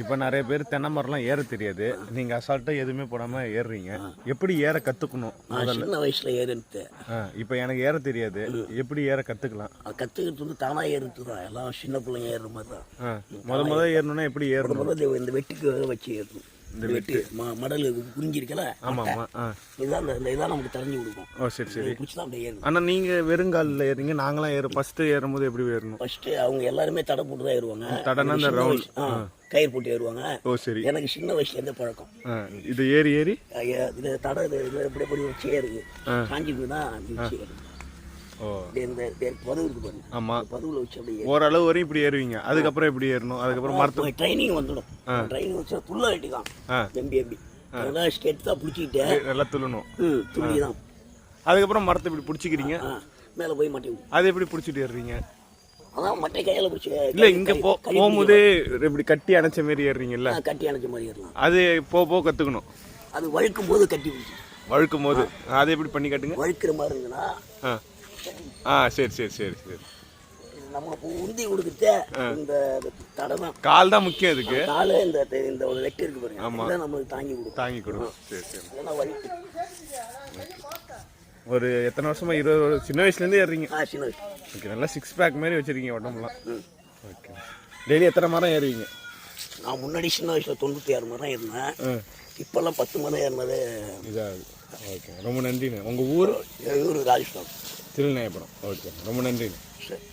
இப்போ நிறைய பேர் தென்னை மரம்லாம் ஏற தெரியாது, நீங்கள் அசால்ட்டாக எதுவுமே போடாமல் ஏறுறீங்க. எப்படி ஏற கற்றுக்கணும்? நான் சின்ன வயசில் ஏறிட்டு இப்போ எனக்கு ஏற தெரியாது, எப்படி ஏற கற்றுக்கலாம்? கற்றுக்கிறது வந்து தானாக ஏறிட்டு தான், எல்லாம் சின்ன பிள்ளைங்க ஏறுற மாதிரி தான். முத ஏறணும்னா எப்படி ஏறணும்? முதல்ல இந்த வெட்டுக்கு வச்சு ஏறணும். இந்த வெட்டு மடல் புரிஞ்சிருக்கல. ஆமாம் ஆமாம். இதுதான் இந்த இதான் நமக்கு தெரிஞ்சு கொடுக்கும். ஓ சரி சரி. பிடிச்சி தான் அப்படியே ஏறணும். ஆனால் நீங்கள் வெறுங்காலில் ஏறுறீங்க, நாங்களாம் ஃபஸ்ட்டு ஏறும்போது எப்படி ஏறணும்? ஃபஸ்ட்டு அவங்க எல்லாருமே தடை போட்டு தான் ஏறுவாங்க. தடைனா இந்த ரவுண்ட் கயிறு போட்டு ஏறுவாங்க. ஓ சரி. எனக்கு சின்ன வயசுலேருந்தே பழக்கம். இது ஏறி இது தடை எப்படி வச்சு ஏறுது காஞ்சிக்கு தான் வச்சு ஏறுது. ஓ இந்த பதவு இருக்கு பாருங்க. ஆமாம், பதவுல வச்சு அப்படியே ஓரளவு வரையும் இப்படி ஏறுவீங்க. அதுக்கப்புறம் எப்படி ஏறணும்? அதுக்கப்புறம் மரத்து ட்ரைனிங் வந்துடும். ட்ரைனிங் வச்சா துள்ள வெட்டிதான் எப்படி அதெல்லாம் ஸ்கெட் தான் பிடிச்சிக்கிட்டு நல்லா துள்ளணும். துள்ளி தான். அதுக்கப்புறம் மரத்தை இப்படி பிடிச்சிக்கிறீங்க, மேலே போய் மாட்டி அது எப்படி பிடிச்சிட்டு ஏறுறீங்க? அதான் மட்டை கையில் பிடிச்சி இல்லை, இங்கே போகும்போது இப்படி கட்டி அணைச்ச மாரி ஏறுறீங்கல்ல, கட்டி அணைச்ச மாதிரி ஏறலாம். அது போக கற்றுக்கணும். அது வழுக்கும் போது கட்டி பிடிச்சி வழுக்கும் போது அதை எப்படி பண்ணி காட்டுங்க. வழுக்கிற மாதிரி இருந்துன்னா சரி சரி சரி சரி. நம்மளுக்கு உந்தி கொடுக்குறது இந்த தடை தான். கால் தான் முக்கியம் இதுக்கு. கால் இந்த ஒரு வெட்டு இருக்கு பாருங்க. ஆமாம், நம்மளுக்கு தாங்கி கொடுக்கும். சரி சரி. அதெல்லாம் வழுக்கு. ஒரு எத்தனை வருஷமா? 20 சின்ன வயசுலேருந்து ஏறுறீங்க? சின்ன வயசு. ஓகே, நல்லா 6 பேக் மாதிரி வச்சுருக்கீங்க உடம்புலாம். ஓகே. டெய்லி எத்தனை மரம் ஏறுவீங்க? நான் முன்னாடி சின்ன வயசில் 96 மரம் ஏறினேன். இப்போல்லாம் 10 மரம் ஏறினது இதாகுது. ஓகே, ரொம்ப நன்றிண்ணே. உங்கள் ஊர்? ஊர் ராஜஸ்தான், திருநெல்வேலிபுரம். ஓகே, ரொம்ப நன்றிண்ணே. சரி.